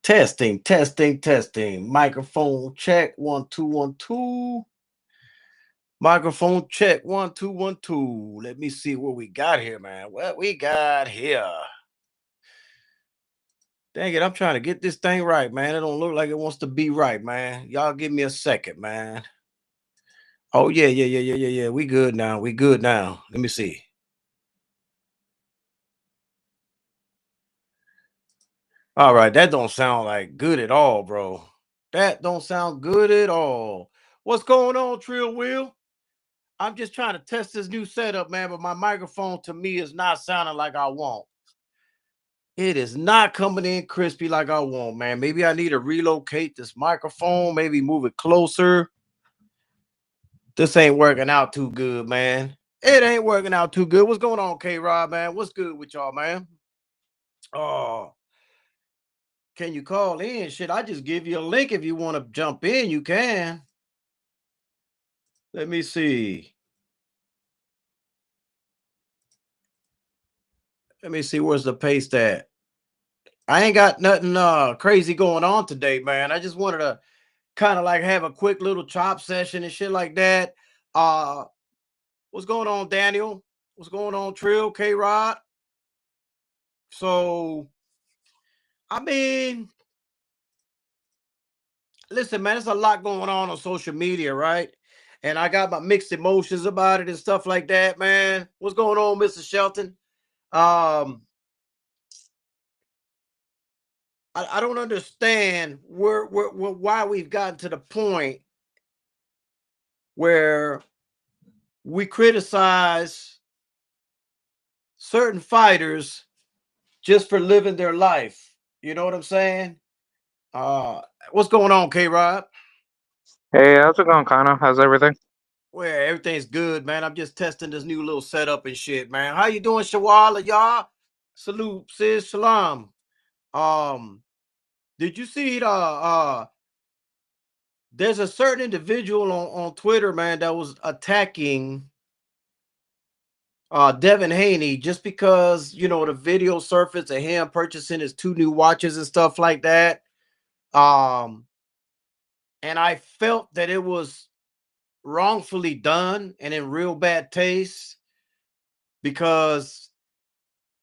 Testing, testing, testing. Microphone check. 1, 2, 1, 2. Microphone check. 1, 2, 1, 2. Let me see what we got here, man. What we got here. Dang it, I'm trying to get this thing right, man. It don't look like it wants to be right, man. Y'all give me a second, man. Oh, yeah, yeah, yeah, yeah, yeah, yeah. We good now. We good now. Let me see. All right, that don't sound like good at all, bro. That don't sound good at all. What's going on, Trill Wheel? I'm just trying to test this new setup, man, but my microphone to me is not sounding like I want. It is not coming in crispy like I want, man. Maybe I need to relocate this microphone, maybe move it closer. This ain't working out too good, man. It ain't working out too good. What's going on, K Rod, man? What's good with y'all, man? Oh, can you call in? Shit, I just give you a link if you want to jump in, you can. Let me see. Let me see where's the paste at. I ain't got nothing crazy going on today, man. I just wanted to kind of like have a quick little chop session and shit like that. Uh what's going on, Daniel? What's going on, Trill, K Rod? So I mean, listen, man, there's a lot going on social media, right? And I got my mixed emotions about it and stuff like that, man. What's going on, Mr. Shelton? Um, I don't understand why we've gotten to the point where we criticize certain fighters just for living their life. You know what I'm saying? Uh, what's going on, K Rod? Hey, how's it going, Connor? How's everything? Well, everything's good, man. I'm just testing this new little setup and shit, man. How you doing, Shawala, y'all? Salute, sis, shalom. Um, did you see the there's a certain individual on Twitter, man, that was attacking Devin Haney just because the video surfaced of him purchasing his two new watches and stuff like that. Um, and I felt that it was wrongfully done and in real bad taste because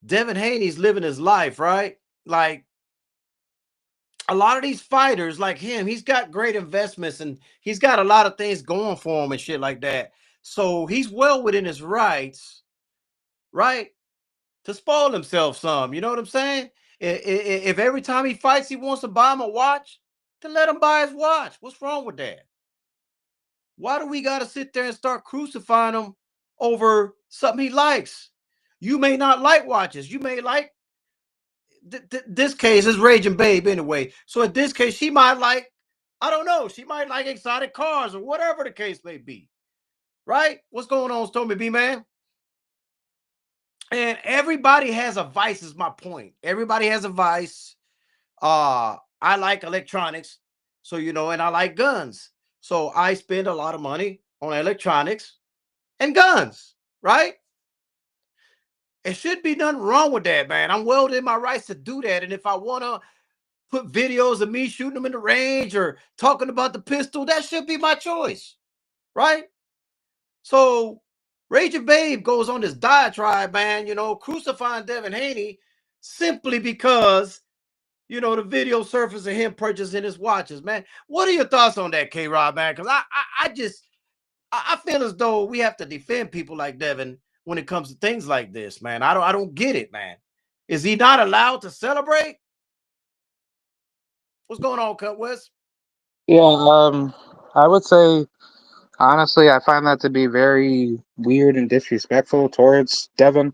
Devin Haney's living his life, right? Like a lot of these fighters, like him, he's got great investments and he's got a lot of things going for him and shit like that. So he's well within his rights, right? To spoil himself some. You know what I'm saying? If every time he fights, he wants to buy him a watch, then let him buy his watch. What's wrong with that? Why do we got to sit there and start crucifying him over something he likes? You may not like watches. You may like this case is Raging Babe anyway. So in this case, she might like, I don't know, she might like exotic cars or whatever the case may be. Right? What's going on, Stormy B man? And everybody has a vice, is my point. Everybody has a vice. I like electronics, so and I like guns. So I spend a lot of money on electronics and guns, right? It should be nothing wrong with that, man. I'm well within my rights to do that. And if I want to put videos of me shooting them in the range or talking about the pistol, that should be my choice, right? So Raging Babe goes on this diatribe, man, crucifying Devin Haney simply because, the video surface of him purchasing his watches, man. What are your thoughts on that, K-Rod, man? Because I feel as though we have to defend people like Devin when it comes to things like this, man. I don't get it, man. Is he not allowed to celebrate? What's going on, Cut West? Yeah, I would say honestly, I find that to be very weird and disrespectful towards Devin.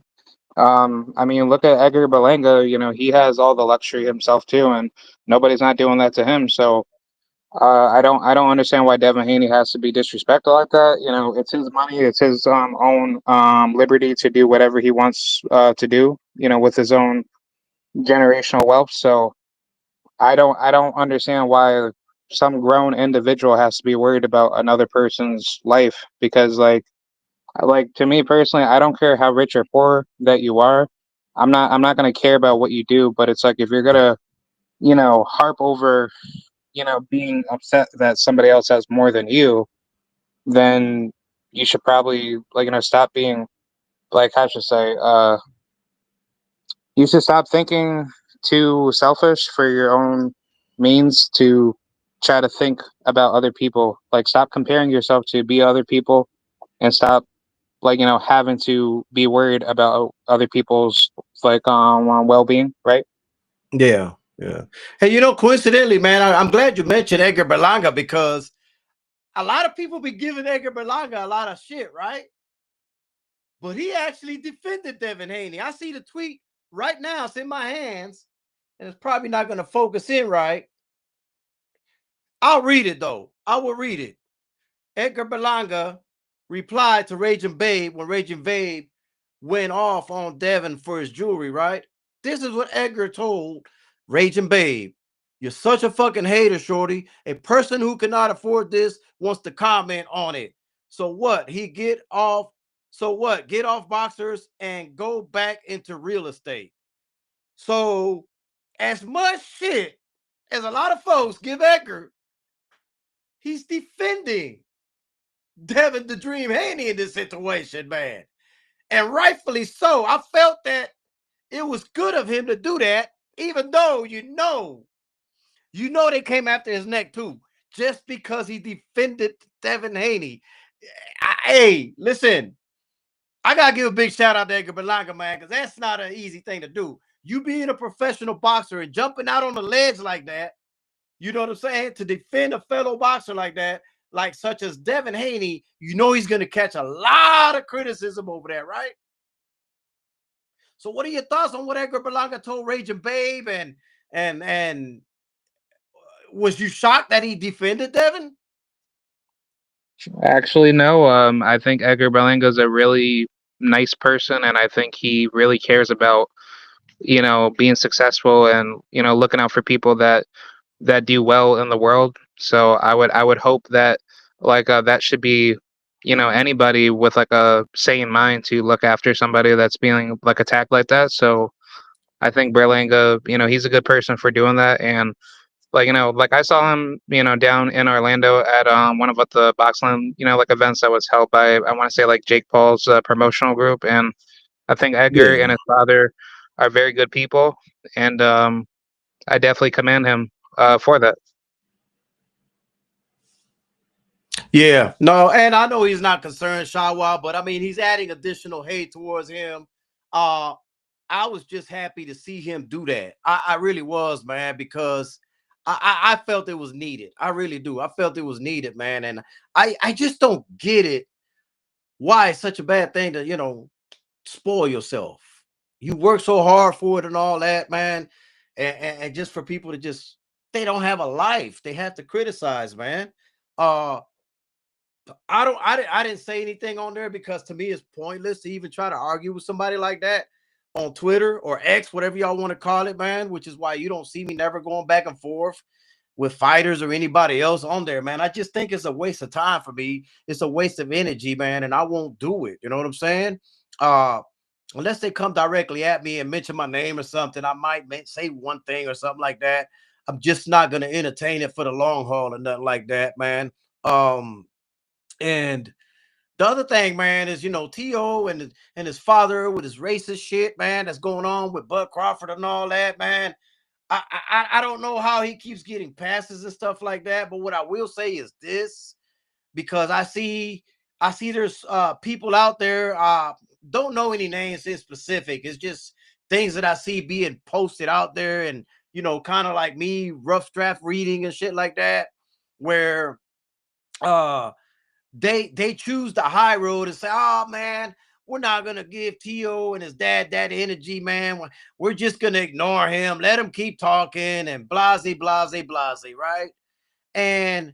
I mean, look at Edgar Berlanga. You know, he has all the luxury himself too, and nobody's not doing that to him. So, I don't understand why Devin Haney has to be disrespected like that. You know, it's his money, it's his own liberty to do whatever he wants to do. You know, with his own generational wealth. So. I don't understand why some grown individual has to be worried about another person's life because like to me personally, I don't care how rich or poor that you are. I'm not gonna care about what you do, but it's like if you're gonna harp over, being upset that somebody else has more than you, then you should probably, stop being, like, how should I say, you should stop thinking too selfish for your own means to try to think about other people. Like, stop comparing yourself to be other people, and stop, having to be worried about other people's, like, well-being, right? Yeah, yeah. Hey, coincidentally, man, I'm glad you mentioned Edgar Berlanga because a lot of people be giving Edgar Berlanga a lot of shit, right? But he actually defended Devin Haney. I see the tweet right now. It's in my hands, and it's probably not going to focus in right. I'll read it though. I will read it. Edgar Berlanga replied to Raging Babe when Raging Babe went off on Devin for his jewelry, right? This is what Edgar told Raging Babe. You're such a fucking hater, shorty. A person who cannot afford this wants to comment on it. So what? He get off. So what? Get off boxers and go back into real estate. So as much shit as a lot of folks give Edgar, he's defending Devin the Dream Haney in this situation, man. And rightfully so. I felt that it was good of him to do that, even though they came after his neck too, just because he defended Devin Haney. Hey, listen, I gotta give a big shout out to Edgar Berlanga, man, because that's not an easy thing to do. You being a professional boxer and jumping out on the ledge like that, you know what I'm saying? To defend a fellow boxer like that, like such as Devin Haney, he's going to catch a lot of criticism over that, right? So, what are your thoughts on what Edgar Berlanga told Raging Babe? And was you shocked that he defended Devin? Actually, no. I think Edgar Berlanga is a really nice person, and I think he really cares about, being successful, and looking out for people that do well in the world. So I would hope that, like, that should be, anybody with, like, a sane mind to look after somebody that's being, like, attacked like that. So I think Berlanga, he's a good person for doing that. And, like, like, I saw him, down in Orlando at one of the boxing, like, events that was held by, I want to say, like, Jake Paul's promotional group. And I think Edgar Yeah. and his father are very good people, and I definitely commend him for that. Yeah, no, and I know he's not concerned, Shawa, but I mean he's adding additional hate towards him. Uh I was just happy to see him do that. I really was, man, because I felt it was needed. I really do. I felt it was needed, man, and I just don't get it. Why it's such a bad thing to spoil yourself. You work so hard for it and all that, man, and just for people to just they don't have a life. They have to criticize, man. Uh I didn't say anything on there because to me it's pointless to even try to argue with somebody like that on Twitter or X, whatever y'all want to call it, man. Which is why you don't see me never going back and forth with fighters or anybody else on there, man. I just think it's a waste of time for me. It's a waste of energy, man, and I won't do it. You know what I'm saying? Uh Unless they come directly at me and mention my name or something, I might say one thing or something like that. I'm just not gonna entertain it for the long haul or nothing like that, man. And the other thing, man, is T.O. and his father with his racist shit, man, that's going on with Bud Crawford and all that, man. I don't know how he keeps getting passes and stuff like that, but what I will say is this, because I see there's people out there, don't know any names in specific. It's just things that I see being posted out there, and kind of like me, rough draft reading and shit like that, where uh they choose the high road and say, "Oh man, we're not gonna give T.O. and his dad that energy, man. We're just gonna ignore him, let him keep talking, and blasey, blasey, blasey, right?" And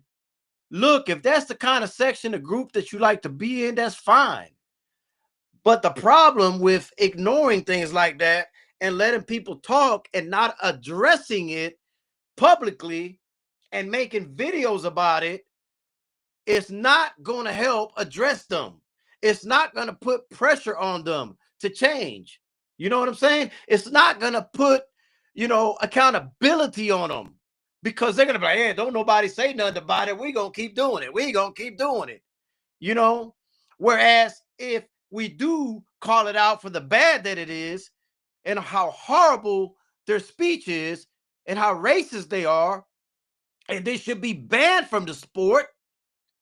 look, if that's the kind of section of group that you like to be in, that's fine. But the problem with ignoring things like that and letting people talk and not addressing it publicly and making videos about it, it's not going to help address them. It's not going to put pressure on them to change. You know what I'm saying? It's not going to put accountability on them, because they're gonna be like, "Hey, don't nobody say nothing about it. We gonna keep doing it. We gonna keep doing it." You know. Whereas if we do call it out for the bad that it is, and how horrible their speech is, and how racist they are, and they should be banned from the sport,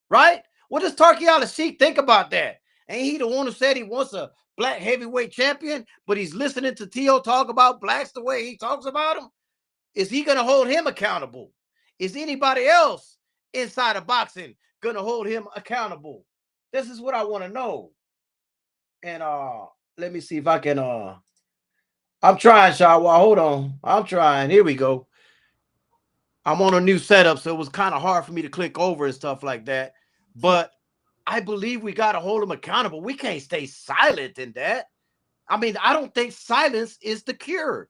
right? What does Turkey Al Sheikh think about that? Ain't he the one who said he wants a black heavyweight champion, but he's listening to Tio talk about blacks the way he talks about them? Is he going to hold him accountable? Is anybody else inside of boxing going to hold him accountable? This is what I want to know. And let me see if I can I'm trying, Shawa. Hold on. I'm trying. Here we go. I'm on a new setup, so it was kind of hard for me to click over and stuff like that. But I believe we got to hold them accountable. We can't stay silent in that. I mean, I don't think silence is the cure.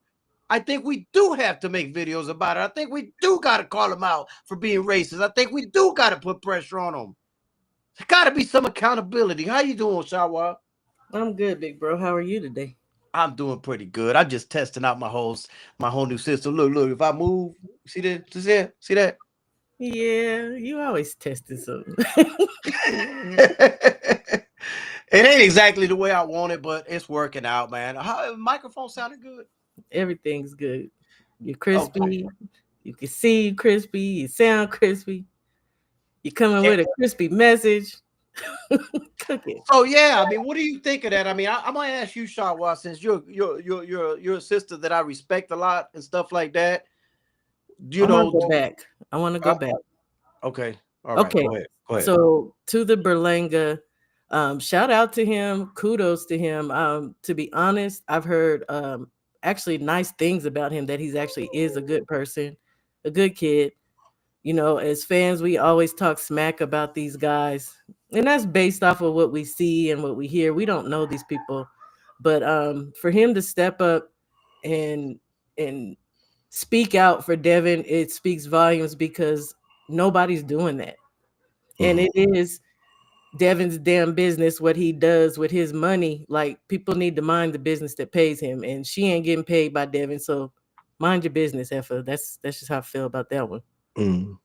I think we do have to make videos about it. I think we do got to call them out for being racist. I think we do got to put pressure on them. There got to be some accountability. How you doing, Shawa? I'm good, big bro. How are you today? I'm doing pretty good. I'm just testing out my whole new system. Look. If I move, see that? See that? Yeah, you always testing something. It ain't exactly the way I want it, but it's working out, man. How microphone sounded good? Everything's good. You're Okay. crispy. You can see you crispy. You sound crispy. You're coming Yeah. with a crispy message. Cook it. So yeah, I mean, what do you think of that? I mean, I'm gonna ask you, Shawwa, since you're a sister that I respect a lot and stuff like that. I You want know, to go back. I want to uh, go back. okay, all right, Okay. go ahead, go ahead. So to the Berlanga, shout out to him. Kudos to him. To be honest, I've heard actually nice things about him, that he's actually is a good person, a good kid. You know, as fans, we always talk smack about these guys, and that's based off of what we see and what we hear. We don't know these people, but for him to step up and and speak out for Devin, it speaks volumes, because nobody's doing that, and Mhm. it is Devin's damn business what he does with his money. Like, people need to mind the business that pays him, and she ain't getting paid by Devin, so mind your business, Effa. That's just how I feel about that one. Mhm.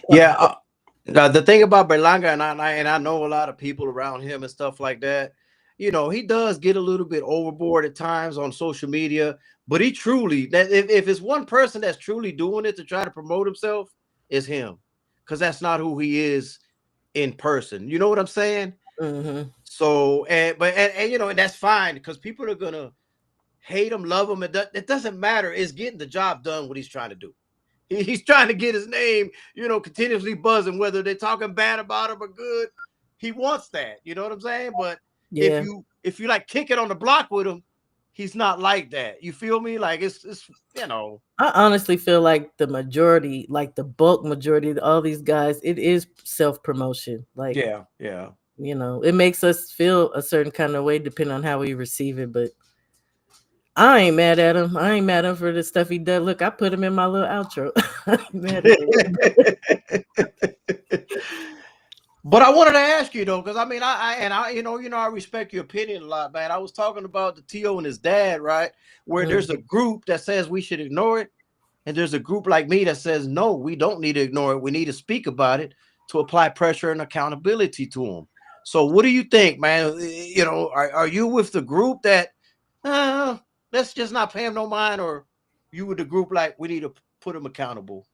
Yeah. Now, the thing about Berlanga, and I know a lot of people around him and stuff like that. He does get a little bit overboard at times on social media, but he truly, that if it's one person that's truly doing it to try to promote himself, is him, because that's not who he is in person. You know what I'm saying? Hmm. So, and that's fine, because people are gonna hate him, love him. It doesn't matter. It's getting the job done. What he's trying to do. He's trying to get his name, continuously buzzing, whether they're talking bad about him or good. He wants that. You know what I'm saying? But if Yeah. you like kick it on the block with him, he's not like that. You feel me? Like it's you know, I honestly feel like the majority, like the bulk majority of all these guys, it is self promotion. Like, yeah, yeah. it makes us feel a certain kind of way depending on how we receive it. But I ain't mad at him. I ain't mad at him for the stuff he does. Look, I put him in my little outro. I ain't mad at it. But I wanted to ask you though, because I mean, I respect your opinion a lot, man. I was talking about the To and his dad, right? Where Mm, there's a group that says we should ignore it, and there's a group like me that says no, we don't need to ignore it. We need to speak about it to apply pressure and accountability to them. So, what do you think, man? Are you with the group that uh, let's just not pay him no mind, or you with the group like we need to put him accountable?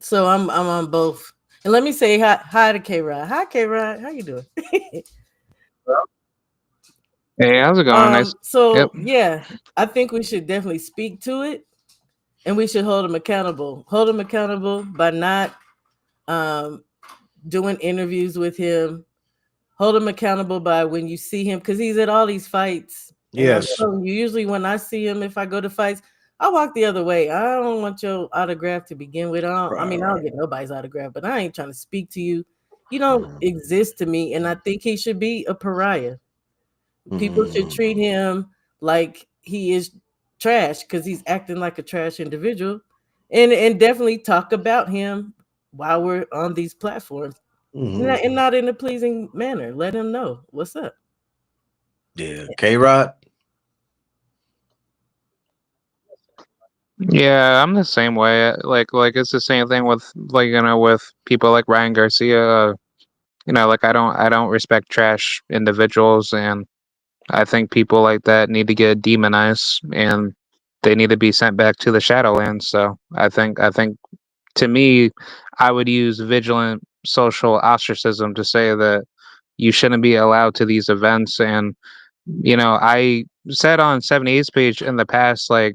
So I'm on both. And let me say hi to K Rod. Hi K Rod. How you doing? Hey, how's it going? Nice. Yep. So yeah, I think we should definitely speak to it, and we should hold him accountable. Hold him accountable by not um doing interviews with him. Hold him accountable by when you see him, because he's at all these fights. And I'm Yes. telling you, usually when I see him, if I go to fights, I walk the other way. I don't want your autograph to begin with. I Right. mean, I don't Right. get nobody's autograph, but I ain't trying to speak to you. You don't Mhm. exist to me, and I think he should be a pariah. People should Mhm. treat him like he is trash, because he's acting like a trash individual, and definitely talk about him while we're on these platforms, Mhm. and not in a pleasing manner. Let him know what's up. Yeah. K Rod. Yeah, I'm the same way. Like it's the same thing with like with people like Ryan Garcia. Like I don't respect trash individuals, and I think people like that need to get demonized, and they need to be sent back to the Shadowlands. So I think to me, I would use vigilant social ostracism to say that you shouldn't be allowed to these events. And I said on 78's page in the past, I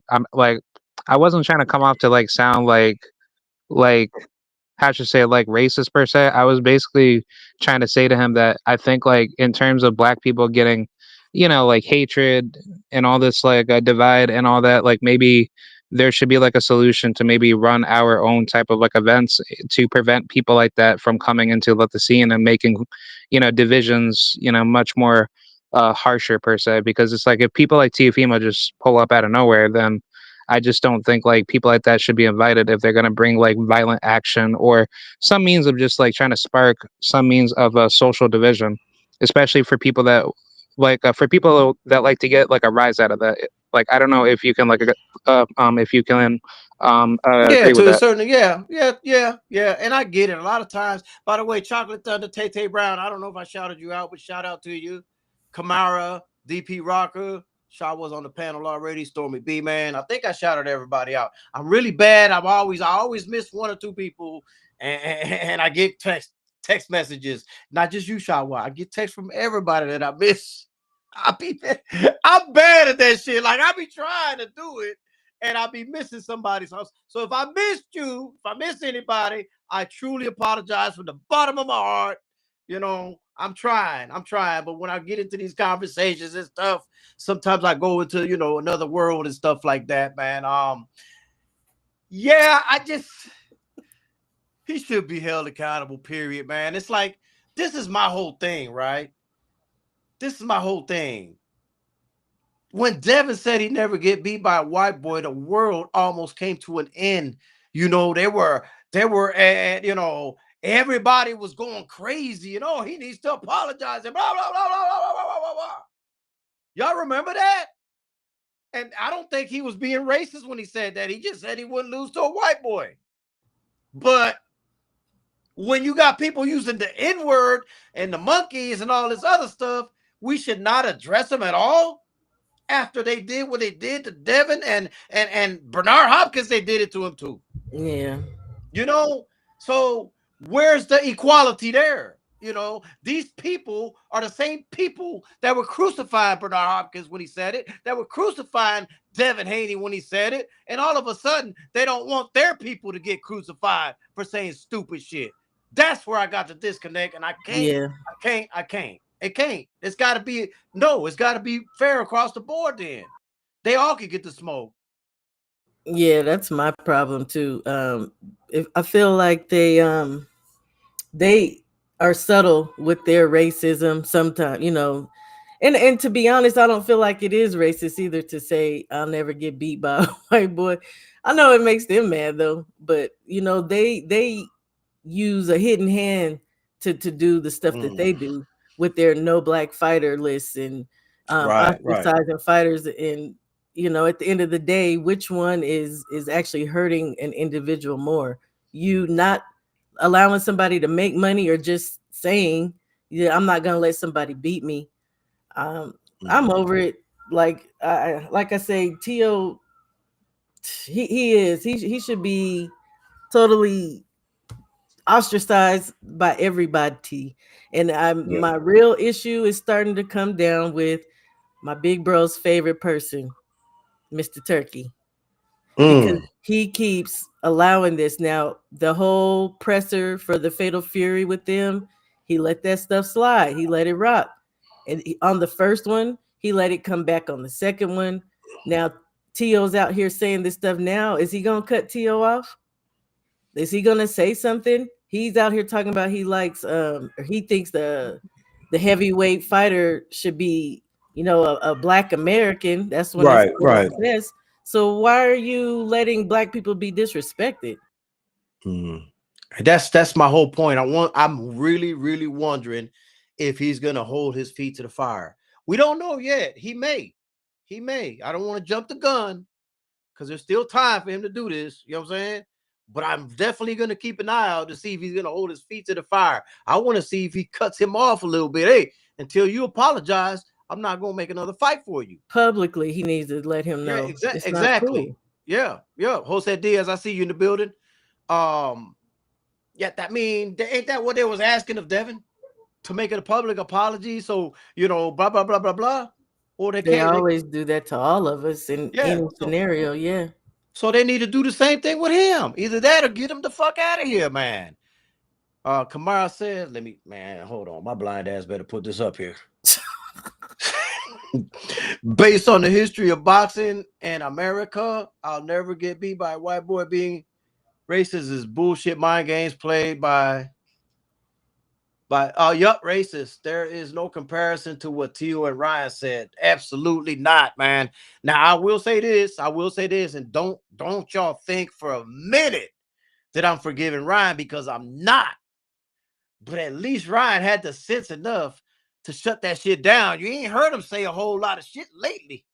wasn't trying to come off to sound like how should I say it, like racist per se. I was basically trying to say to him that I think in terms of black people getting, hatred and all this divide and all that, maybe there should be a solution to maybe run our own type of events to prevent people like that from coming into the scene and making, divisions, much more harsher per se. Because it's like if people like Tiafimo just pull up out of nowhere, then I just don't think people like that should be invited if they're going to bring violent action or some means of just trying to spark some means of social division, especially for people that for people that like to get a rise out of that. I don't know if you can if you can Yeah, agree with to a that. certain, yeah, and I get it. A lot of times, by the way, Chocolate Thunder, Tay Tay Brown. I don't know if I shouted you out, but shout out to you, Kamara, DP Rocker. Shaw was on the panel already. Stormy B, man. I think I shouted everybody out. I'm really bad. I always miss one or two people, and I get text messages. Not just you, Shaw. I get text from everybody that I miss. I be I'm bad at that shit. Like I be trying to do it, and I'll be missing somebody's house. So if I missed you, if I missed anybody, I truly apologize from the bottom of my heart. I'm trying. But when I get into these conversations and stuff, sometimes I go into, another world and stuff like that, man. Yeah, he should be held accountable, period, man. It's like, this is my whole thing, right? This is my whole thing. When Devin said he never get beat by a white boy, the world almost came to an end. There were, everybody was going crazy. He needs to apologize and blah blah blah blah blah blah blah blah blah. Y'all remember that? And I don't think he was being racist when he said that. He just said he wouldn't lose to a white boy. But when you got people using the N word and the monkeys and all this other stuff, we should not address them at all. After they did what they did to Devin and Bernard Hopkins, they did it to him too. Yeah. You know, so where's the equality there? These people are the same people that were crucifying Bernard Hopkins when he said it, that were crucifying Devin Haney when he said it, and all of a sudden they don't want their people to get crucified for saying stupid shit. That's where I got the disconnect, and I can't, Yeah. I can't, I can't. It can't. It's got to be no. It's got to be fair across the board. Then they all can get the smoke. Yeah, that's my problem too. If I feel like they are subtle with their racism sometimes, and to be honest, I don't feel like it is racist either to say I'll never get beat by a white boy. I know it makes them mad though, but they use a hidden hand to do the stuff that Mm. they do with their no black fighter lists and Right, right. ostracizing fighters. And at the end of the day, which one is actually hurting an individual more? You not allowing somebody to make money, or just saying, yeah, I'm not gonna let somebody beat me. um I'm Mm. over it. Like I say, Tio, he should be totally ostracized by everybody. And Yep. my real issue is starting to come down with my big bro's favorite person, Mr. Turkey, because Mm. he keeps allowing this. Now, the whole presser for the Fatal Fury with them, he let that stuff slide. He let it rock. And on the first one, he let it come back on the second one. Now, Tio's out here saying this stuff now. Is he going to cut Tio off? Is he gonna say something? He's out here talking about he likes or he thinks the heavyweight fighter should be, a black American. That's when Right, it's right. the best. So why are you letting black people be disrespected? Mm. That's my whole point. I'm really, really wondering if he's gonna hold his feet to the fire. We don't know yet. He may. He may. I don't want to jump the gun, because there's still time for him to do this. You know what I'm saying? But I'm definitely going to keep an eye out to see if he's going to hold his feet to the fire. I want to see if he cuts him off a little bit. Hey, until you apologize, I'm not going to make another fight for you. Publicly, he needs to let him Yeah, know it's not exactly. cool. Yeah, yeah. Jose Diaz, I see you in the building. Um, yeah, that mean ain't that what they was asking of Devin to make it a public apology? So blah blah blah blah blah. Or they They can't. always do that to all of us in Yeah. any scenario. Yeah. So they need to do the same thing with him. Either that or get him the fuck out of here, man. Kamara said, let me, man, hold on. My blind ass better put this up here. Based on the history of boxing and America, I'll never get beat by a white boy. Being racist is bullshit mind games played yup, racist. There is no comparison to what Tio and Ryan said. Absolutely not, man. Now I will say this. And don't y'all think for a minute that I'm forgiving Ryan, because I'm not. But at least Ryan had the sense enough to shut that shit down. You ain't heard him say a whole lot of shit lately.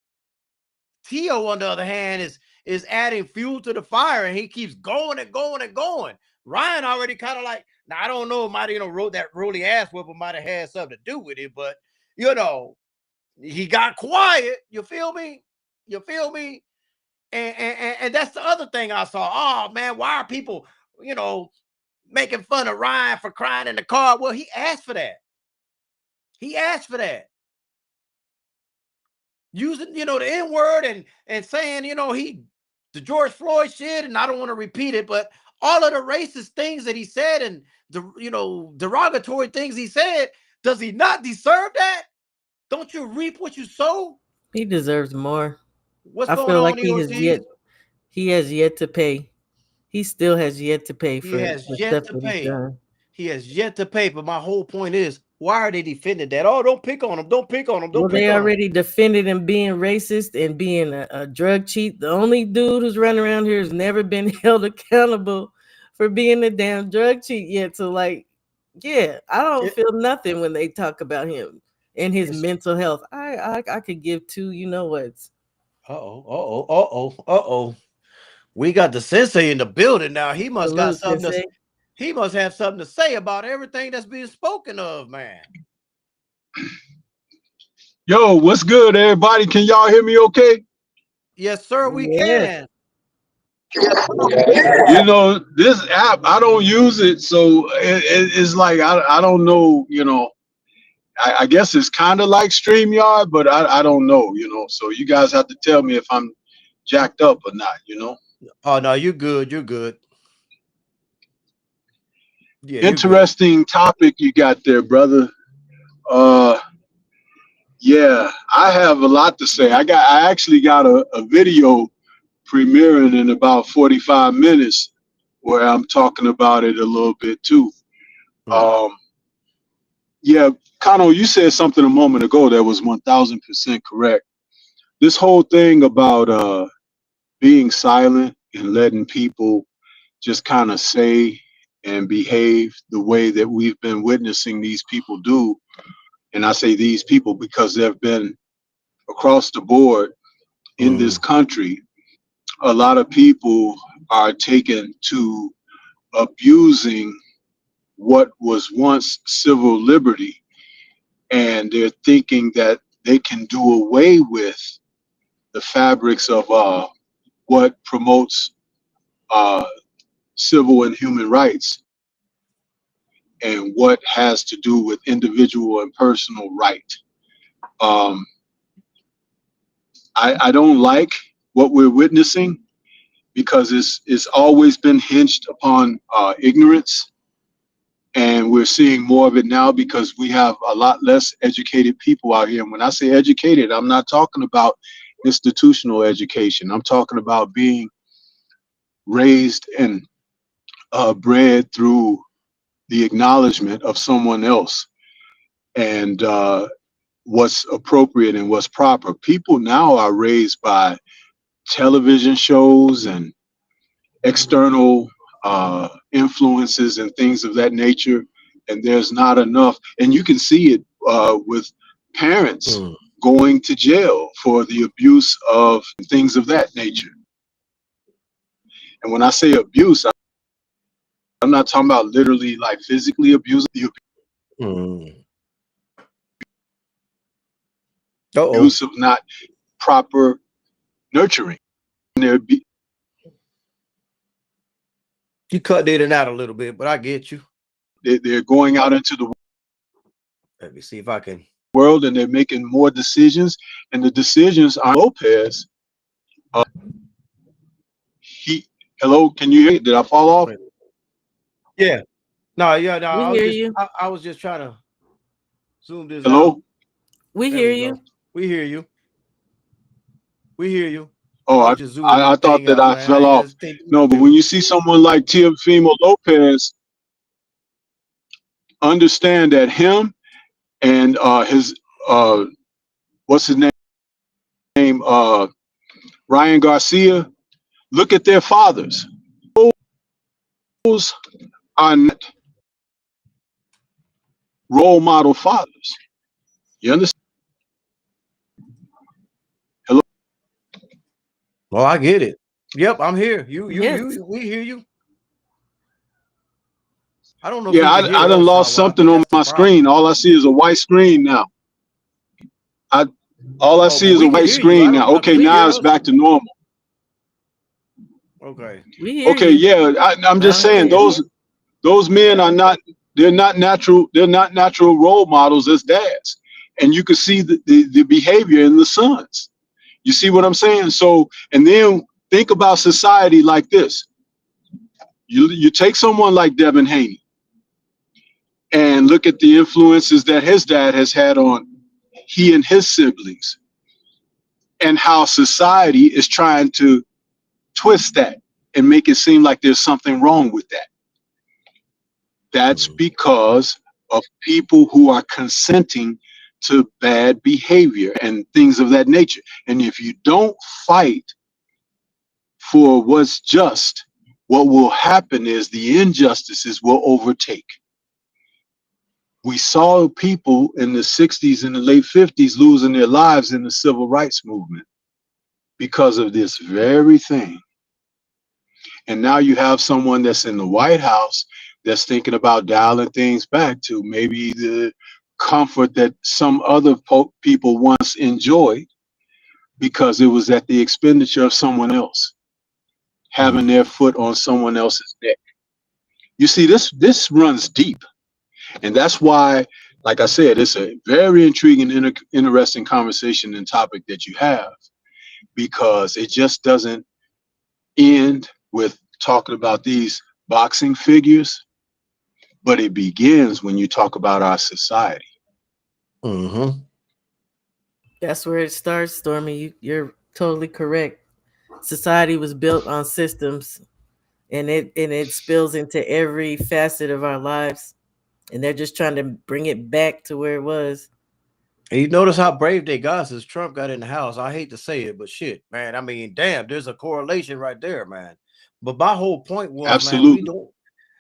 Tio, on the other hand, is adding fuel to the fire, and he keeps going and going and going. Ryan already kind of like, now I don't know, might wrote that Rolly ass whipper might have had something to do with it, but he got quiet. You feel me? You feel me? And that's the other thing I saw. Oh man, why are people, making fun of Ryan for crying in the car? Well, he asked for that. He asked for that. Using, the N-word and saying, the George Floyd shit, and I don't want to repeat it, but all of the racist things that he said and the derogatory things he said, does he not deserve that? Don't you reap what you sow? He deserves more. What's I going feel like on, EOTs? he has yet to pay. He still has yet to pay He for has the yet stuff to that he's pay. done. He has yet to pay. But my whole point is, why are they defending that? Oh, don't pick on him. Don't pick on him. Don't Well, pick they on him. already defended him being racist and being a drug cheat. The only dude who's running around here has never been held accountable for being a damn drug cheat yet. So, like, yeah, I don't It, feel nothing when they talk about him and his it's mental health. I could give two, you know what? uh-oh. We got the sensei in the building now. Salute, Sensei. He must have something to say about everything that's being spoken of, man. Yo, what's good, everybody? Can y'all hear me okay? Yes, sir, we Yes, can. You know, this app, I don't use it, so it's like, I don't know, I guess it's kind of like StreamYard, but I don't know, so you guys have to tell me if I'm jacked up or not. Oh no, you're good. You're good. Yeah, you're good. Interesting topic you got there, brother. Uh, yeah, I have a lot to say. I actually got a video premiering in about 45 minutes where I'm talking about it a little bit too. Hmm. Um, yeah, Kano, you said something a moment ago that was 1000% correct. This whole thing about being silent and letting people just kind of say and behave the way that we've been witnessing these people do. And I say these people because they've been across the board in this Hmm. country. A lot of people are taken to abusing what was once civil liberty, and they're thinking that they can do away with the fabrics of what promotes uh, civil and human rights and what has to do with individual and personal right. Um, I don't like what we're witnessing because it's always been hinged upon ignorance, and we're seeing more of it now because we have a lot less educated people out here. And when I say educated, I'm not talking about institutional education. I'm talking about being raised and bred through the acknowledgement of someone else and what's appropriate and what's proper. People now are raised by television shows and external influences and things of that nature, and there's not enough. And you can see it with parents Hmm. going to jail for the abuse of things of that nature. And when I say abuse, I'm not talking about literally like physically abuse, the Mm. Uh-oh. abuse of not proper nurturing. There be You cut in and out a little bit, but I get you. they're going out into the Let me see if I can. world and they're making more decisions, and the decisions are Lopez. He, hello, can you hear me? Did I fall off? Wait. Yeah. No, yeah, no. We I was hear just, you. I was just trying to zoom this out. Hello? We There hear we you. go. We hear you. We hear you. Oh, I was just zooming my I thought thing that out, I man. I fell ain't off. hesitate to No, but do. when you see someone like Teofimo Lopez, understand that him and his what's his name, Ryan Garcia, look at their fathers. Those are not role model fathers. You understand? Hello? Well, I get it. Yep, I'm here. Yes. We hear you. I don't know if Yeah, he can I hear done us, lost Sawa. I something think on that's the my problem. screen. All I see is a white screen now. I all I Oh, but see is we a can white hear you. I screen don't now. know. Okay, Can you now hear it's us? back to normal. Okay. We hear Okay, you yeah, I'm just loud and saying clear. those men are not they're not natural role models as dads. And you can see the behavior in the sons. You see what I'm saying? So, and then think about society like this. You take someone like Devin Haney and look at the influences that his dad has had on he and his siblings, and how society is trying to twist that and make it seem like there's something wrong with that. That's Mm. because of people who are consenting to bad behavior and things of that nature. And if you don't fight for what's just, what will happen is the injustices will overtake. We saw people in the 60s and the late 50s losing their lives in the civil rights movement because of this very thing. And now you have someone that's in the White House that's thinking about dialing things back to maybe the comfort that some other people once enjoyed because it was at the expenditure of someone else, having Mm. their foot on someone else's neck. You see, this runs deep, and that's why, like I said, it's a very intriguing, interesting conversation and topic that you have because it just doesn't end with talking about these boxing figures, but it begins when you talk about our society. Mm-hmm. That's where it starts, Stormy. You're totally correct. Society was built on systems, and it spills into every facet of our lives. And they're just trying to bring it back to where it was. And you notice how brave they got since Trump got in the house. I hate to say it, but shit, man. I mean, damn, there's a correlation right there, man. But my whole point was, man, Absolutely.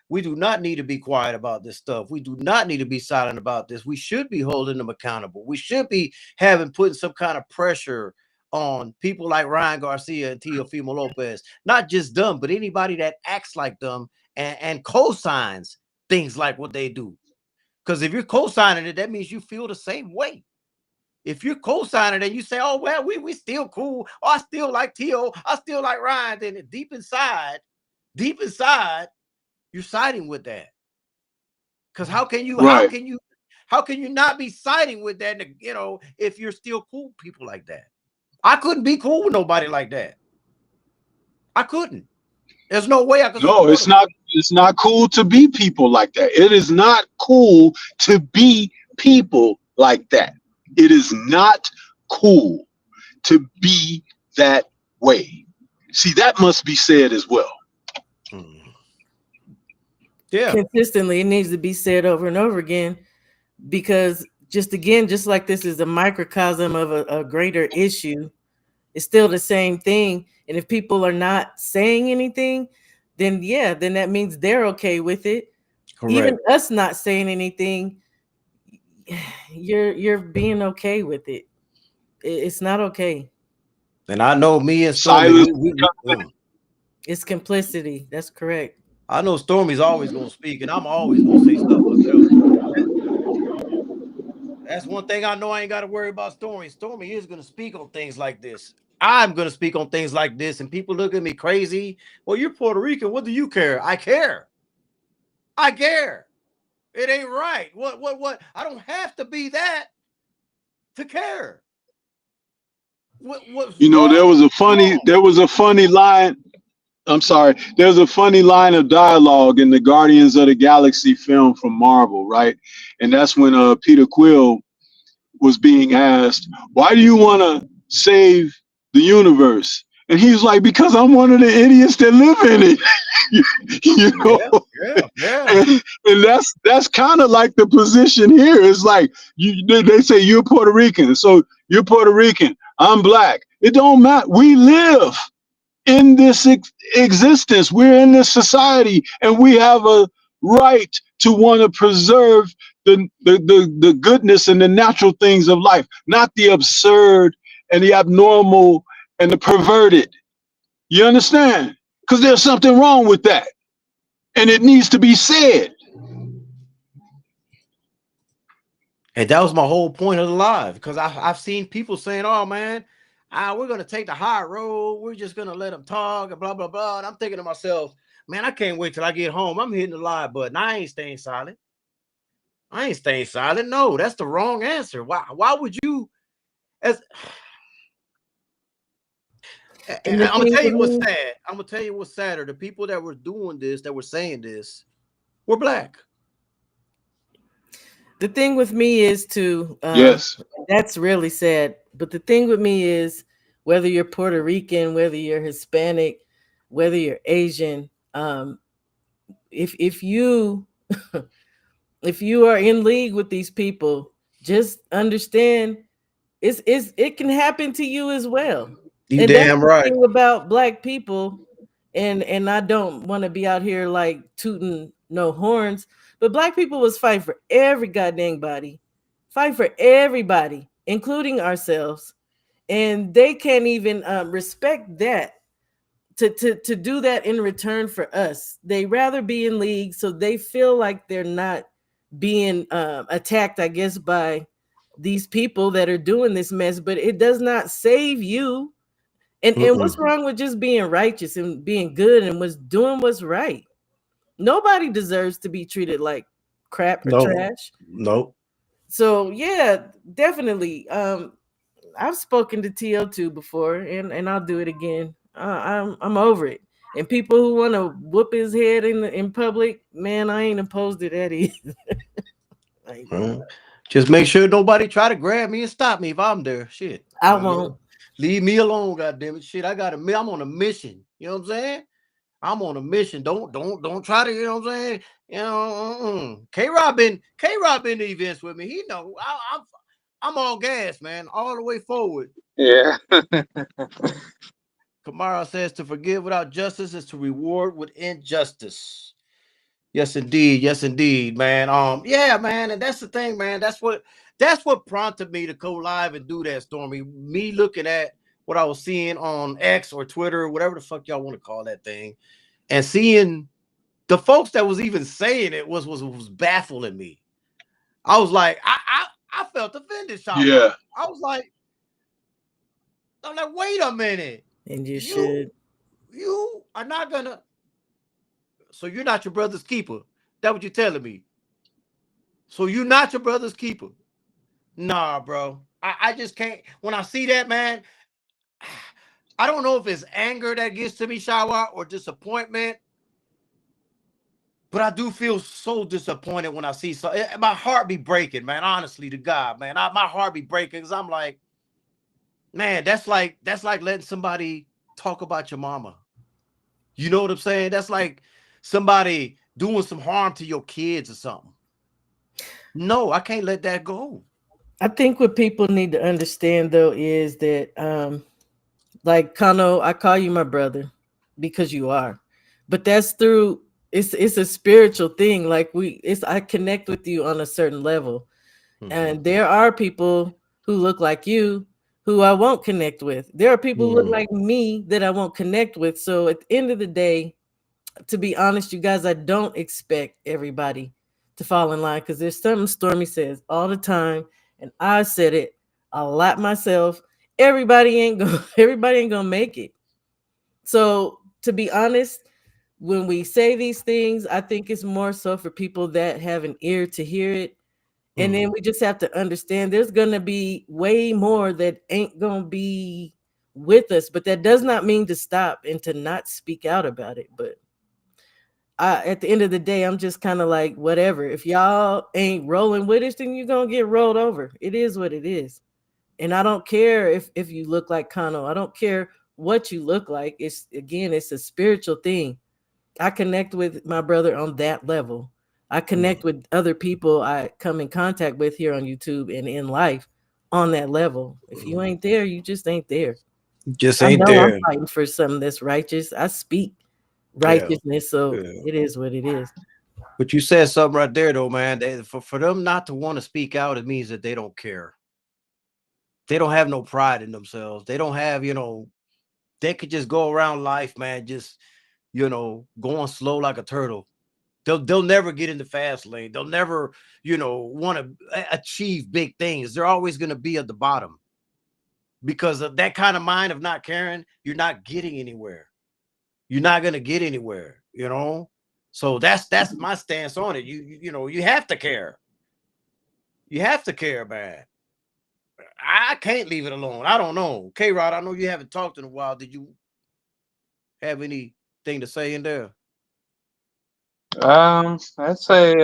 we do not need to be quiet about this stuff. We do not need to be silent about this. We should be holding them accountable. We should be putting some kind of pressure on people like Ryan Garcia and Teofimo Lopez. Not just them, but anybody that acts like them and co-signs things like what they do. Because if you're co-signing it, that means you feel the same way. If you're co-signing and you say, "Oh well, we still cool. Oh, I still like Tio. I still like Ryan," then deep inside, you're siding with that. Because Right. how can you not be siding with that? You know, if you're still cool with people like that, I couldn't be cool with nobody like that. I couldn't. There's no way I could No, support them. it's not cool to be people like that. It is not cool to be people like that. It is not cool to be that way. See, that must be said as well. Mm. Yeah, Consistently, it needs to be said over and over again because just again, just like this is a microcosm of a greater issue, it's still the same thing. And if people are not saying anything, then yeah, then that means they're okay with it. Even correct. us not saying anything, you're being okay with it. It's not okay. And I know me and Stormy, Silence, we It's complicity. That's correct. I know Stormy's always gonna speak, and I'm always gonna say stuff myself. That's one thing I know I ain't got to worry about Stormy. Stormy is going to speak on things like this. I'm going to speak on things like this, and people look at me crazy. Well, you're Puerto Rican. What do you care? I care. I care. It ain't right. What? I don't have to be that to care. What's You know, wrong? What's wrong? there was a funny line. I'm sorry. There's a funny line of dialogue in the Guardians of the Galaxy film from Marvel, right? And that's when Peter Quill was being asked, "Why do you want to save the universe?" And he's like, "Because I'm one of the idiots that live in it." you know, Yeah, yeah, yeah. and that's kind of like the position here. It's like they say you're Puerto Rican, so you're Puerto Rican. I'm black. It don't matter. We live in this existence. We're in this society, and we have a right to want to preserve the goodness and the natural things of life, not the absurd and the abnormal and the perverted. You understand? Because there's something wrong with that, and it needs to be said. And that was my whole point of the live, because I've seen people saying, "Oh man, we're gonna take the high road. We're just gonna let them talk and blah blah blah." And I'm thinking to myself, "Man, I can't wait till I get home. I'm hitting the live button. I ain't staying silent. I ain't staying silent. No, that's the wrong answer. Why would you?" As And the I'm gonna thing tell with you what's me, sad. I'm gonna tell you what's sadder. The people that were doing this, that were saying this, were black. the thing with me is to Yes. that's really sad. But the thing with me is whether you're Puerto Rican, whether you're Hispanic, whether you're Asian, if you if you are in league with these people, just understand it can happen to you as well. You And that's damn the right. thing about black people. And I don't want to be out here like tooting no horns, but black people was fighting for every goddamn body, fight for everybody, including ourselves, and they can't even respect that to do that in return for us. They rather be in league, so they feel like they're not being attacked, I guess, by these people that are doing this mess. But it does not save you. And what's Mm-mm. wrong with just being righteous and being good and was doing what's right? Nobody deserves to be treated like crap or No, trash. no. So yeah, definitely. I've spoken to TO2 before, and I'll do it again. I'm over it. And people who want to whoop his head in public, man, I ain't opposed to that either. I ain't gonna Mm. lie. Just make sure nobody try to grab me and stop me if I'm there. Shit. I You won't. know, leave me alone, goddamn it. Shit, I'm on a mission. You know what I'm saying? I'm on a mission. Don't try to, you know what I'm saying? You know, K Rob been to events with me. He know I'm all gas, man, all the way forward. Yeah. Kamara says to forgive without justice is to reward with injustice. Yes, indeed. Yes, indeed, man. Yeah, man, and that's the thing, man. That's what prompted me to go live and do that, Stormy. Me looking at what I was seeing on X or Twitter, or whatever the fuck y'all want to call that thing, and seeing the folks that was even saying it was baffling me. I was like, I felt offended, Shawa. Yeah. I'm like, wait a minute. And you You should. you are not gonna, so you're not your brother's keeper. That what you're telling me. So you're not your brother's keeper. Nah, bro. I just can't. When I see that, man, I don't know if it's anger that gets to me, Shawa, or disappointment, but I do feel so disappointed when I see so. My heart be breaking, man. Honestly, to God, man, my heart be breaking because I'm like, man, that's like letting somebody talk about your mama. You know what I'm saying? That's like somebody doing some harm to your kids or something. No, I can't let that go. I think what people need to understand though is that like Kano, I call you my brother because you are. But that's through it's a spiritual thing. Like I connect with you on a certain level. Mhm. And there are people who look like you who I won't connect with. There are people who look Mm, like me that I won't connect with. So at the end of the day, to be honest, you guys, I don't expect everybody to fall in line because there's something Stormy says all the time, and I said it a lot myself. Everybody ain't gonna make it. So to be honest, when we say these things, I think it's more so for people that have an ear to hear it. And then mm. we just have to understand there's gonna be way more that ain't gonna be with us, but that does not mean to stop and to not speak out about it. But at the end of the day, I'm just kind of like, whatever. If y'all ain't rolling with us, then you're gonna get rolled over. It is what it is. And I don't care if you look like Kano. I don't care what you look like. It's again, it's a spiritual thing. I connect with my brother on that level. I connect Mm. with other people I come in contact with here on YouTube and in life on that level. If you ain't there, you just ain't there. Just I ain't know I'm there. fighting for something that's righteous. I speak Yeah. righteousness, so Yeah. it is what it is. But you said something right there, though, man. For them not to want to speak out, it means that they don't care. They don't have no pride in themselves. They don't have, they could just go around life, man, just, going slow like a turtle. They'll never get in the fast lane. They'll never, want to achieve big things. They're always going to be at the bottom because of that kind of mind of not caring. You're not getting anywhere. You're not going to get anywhere. So that's my stance on it. You have to care. You have to care, man. I can't leave it alone. I don't know. K Rod, I know you haven't talked in a while. Did you have anything to say in there? I'd say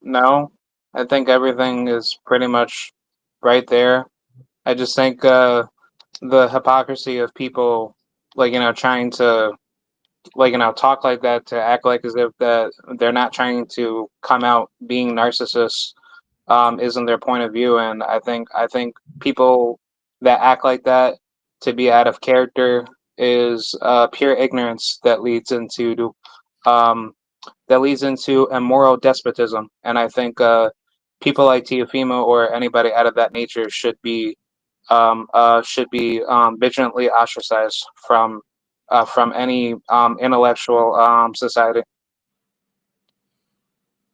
no. I think everything is pretty much right there. I just think the hypocrisy of people, like, trying to, like, talk like that, to act like as if that they're not trying to come out being narcissists, isn't their point of view. And I think people that act like that to be out of character is pure ignorance um, that leads into immoral despotism. And I think people like Tiafimo or anybody out of that nature should be vigilantly ostracized from any intellectual society.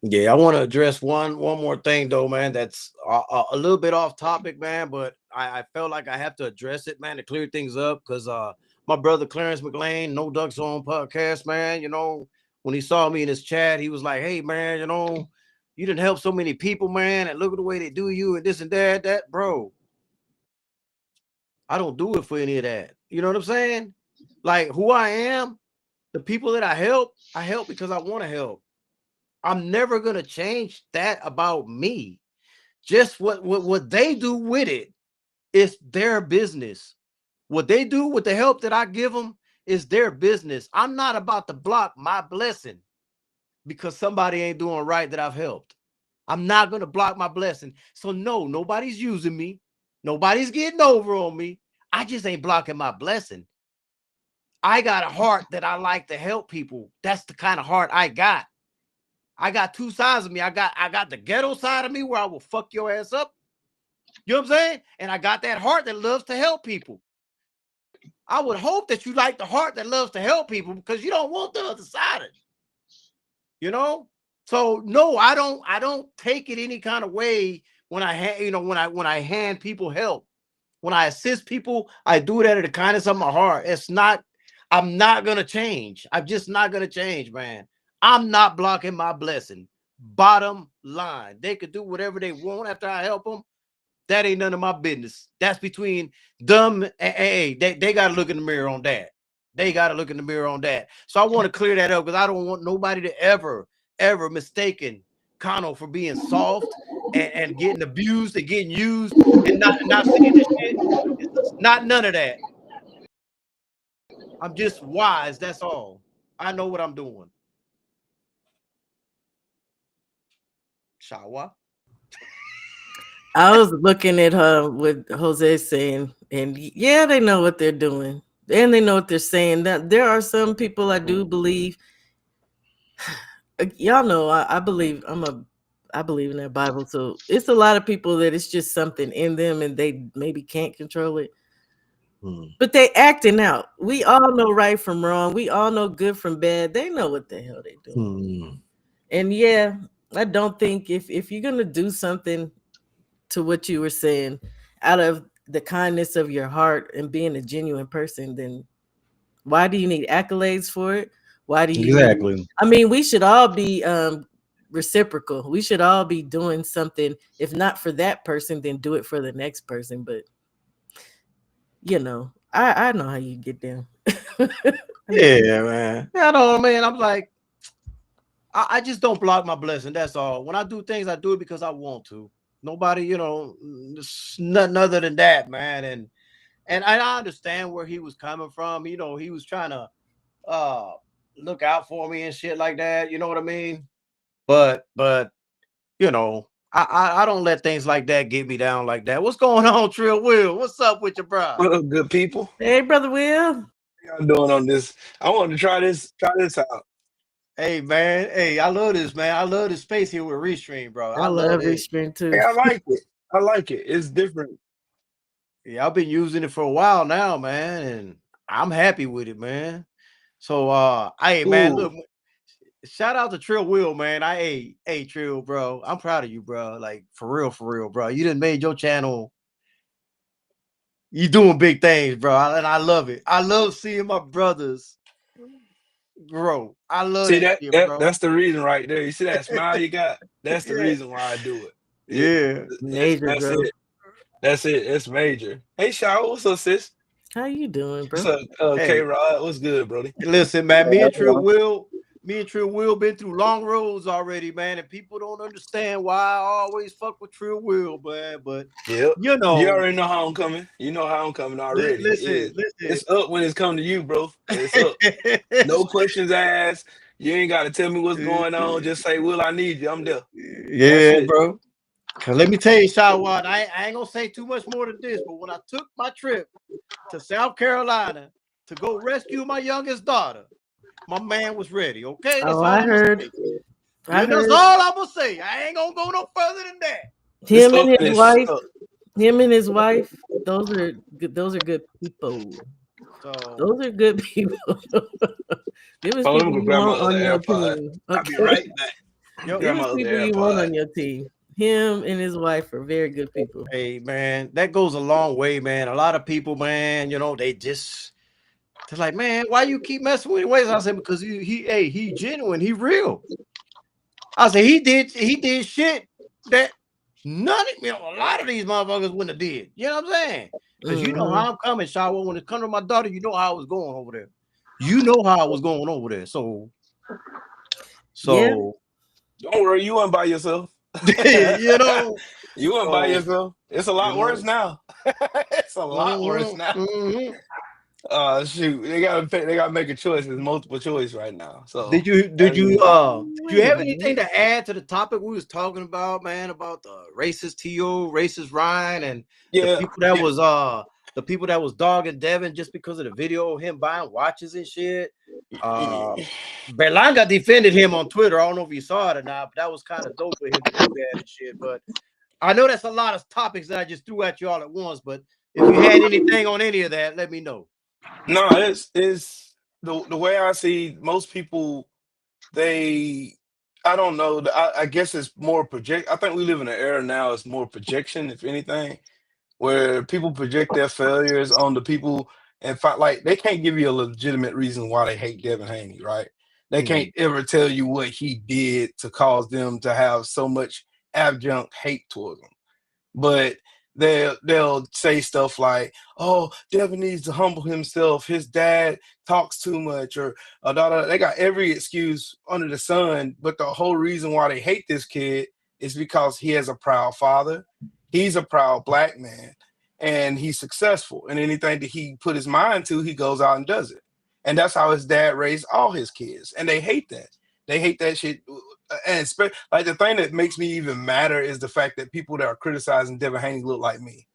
Yeah, I want to address one more thing though, man. That's a little bit off topic, man, but I felt like I have to address it, man, to clear things up because my brother Clarence McLean, No Ducks on podcast, man. When he saw me in his chat, he was like, "Hey, man, you didn't help so many people, man, and look at the way they do you and this and that, bro. I don't do it for any of that. You know what I'm saying? Like who I am, the people that I help because I want to help. I'm never gonna change that about me. Just what they do with it is their business. What they do with the help that I give them is their business. I'm not about to block my blessing because somebody ain't doing right that I've helped. I'm not gonna block my blessing. So no, nobody's using me. Nobody's getting over on me. I just ain't blocking my blessing. I got a heart that I like to help people. That's the kind of heart I got. I got two sides of me. I got the ghetto side of me where I will fuck your ass up. You know what I'm saying? And I got that heart that loves to help people. I would hope that you like the heart that loves to help people because you don't want the other side of it. You know? So no, I don't take it any kind of way when when I hand people help. When I assist people, I do it out of the kindness of my heart. I'm not gonna change. I'm just not gonna change, man. I'm not blocking my blessing. Bottom line. They could do whatever they want after I help them. That ain't none of my business. That's between them and hey, they gotta look in the mirror on that. They gotta look in the mirror on that. So I want to clear that up because I don't want nobody to ever mistaken Kano for being soft and getting abused and getting used and not saying this shit. It's not none of that. I'm just wise. That's all. I know what I'm doing. Shawa. I was looking at her with Jose saying, and yeah, they know what they're doing. And they know what they're saying. That there are some people I do believe. Y'all know I believe I believe in that Bible. So it's a lot of people that it's just something in them and they maybe can't control it. Hmm. But they acting out. We all know right from wrong. We all know good from bad. They know what the hell they doing. Hmm. And yeah, I don't think if you're gonna do something to what you were saying out of the kindness of your heart and being a genuine person, then why do you need accolades for it? Why do you need Exactly. I mean, we should all be reciprocal. We should all be doing something. If not for that person, then do it for the next person. But I know how you get down. I know. Yeah, man. I don't, man. I'm like, I just don't block my blessing. That's all. When I do things, I do it because I want to. Nobody, it's nothing other than that, man. And I understand where he was coming from. He was trying to uh look out for me and shit like that. You know what I mean? But I don't let things like that get me down like that. What's going on, Trill Will? What's up with your bro? What up, good people? Hey, brother Will. How y'all doing on this? I wanted to try this out. Hey man, hey, I love this, man. I love the space here with Restream, bro. I I love love it. Restream too. Hey, I like it. I like it. It's different. Yeah, I've been using it for a while now, man, and I'm happy with it, man. So hey man, Ooh. look, shout out to Trill Will, man. Hey Trill, bro. I'm proud of you, bro. Like for real, bro. You done made your channel. You doing big things, bro. And I love it. I love seeing my brothers grow. I love See that that, shit, that bro. that's the reason right there. You see that smile you got? That's the Yeah. reason why I do it. Yeah. Major That's growth. it. That's it. It's major. Hey, Shaw, what's up, sis? How you doing, What's bro? up, K Hey, Rod? What's good, Brody? listen, man. Me and Trill Will been through long roads already, man. And people don't understand why I always fuck with Trill Will, man. But Yep. you You know, already know how I'm coming. You know how I'm coming already. listen, listen. It's up when it's come to you, bro. It's up. No questions asked. You ain't got to tell me what's going on. Just say, "Will, I need you." I'm there. That's Yeah, it. bro. Cause let me tell you, Shawad, I ain't gonna say too much more than this, but when I took my trip to South Carolina to go rescue my youngest daughter, my man was ready. Okay, that's Oh, all I I'm gonna heard. say. I Yeah, that's heard all I'm gonna say. I ain't gonna go no further than that. It's him and up his and it's wife. stuck. Him and his wife. Those are good. Those are good people. So Those are good people. Them is Oh, let me people go you grab my want other on your AirPod. team. I'll be Okay. right back. yo, Grab Them my is other people you want AirPod. on your team. Him and his wife are very good people. hey man, that goes a long way, man. A lot of people, man, they're like, man, why you keep messing with him? I said, because he genuine, he real. I said he did shit that a lot of these motherfuckers wouldn't have did. You know what I'm saying? Because you know Hmm. how I'm coming, Shawa. When it comes to my daughter, you know how I was going over there. You know how I was going over there. So, Yeah. so Don't worry, you weren't by yourself. you know, You weren't by so yourself. It's a you lot worse know. now. It's a lot worse Mhm, now. mhm. Shoot, they gotta make a choice. There's multiple choice right now. So Did you did that's you it. did you Wait a have minute. anything to add to the topic we was talking about, man, about the racist To, racist Ryan, and the Yeah, people that yeah. was the people that was dogging Devin just because of the video of him buying watches and shit. Uh Berlanga defended him on Twitter. I don't know if you saw it or not, but that was kind of dope for him to do that and shit. But I know that's a lot of topics that I just threw at you all at once. But if you had anything on any of that, let me know. No, it's the way I see most people. They, I don't know. I guess it's more project. I think we live in an era now. It's more projection, if anything, where people project their failures on the people and fight. Like they can't give you a legitimate reason why they hate Devin Haney, right? They can't Mhm. ever tell you what he did to cause them to have so much abject hate towards him, but they'll say stuff like, "Oh, Devin needs to humble himself. His dad talks too much," or they got every excuse under the sun. But the whole reason why they hate this kid is because he has a proud father. He's a proud black man, and he's successful. And anything that he put his mind to, he goes out and does it. And that's how his dad raised all his kids, and they hate that. They hate that shit and like the thing that makes me even madder is the fact that people that are criticizing Devin Haney look like me.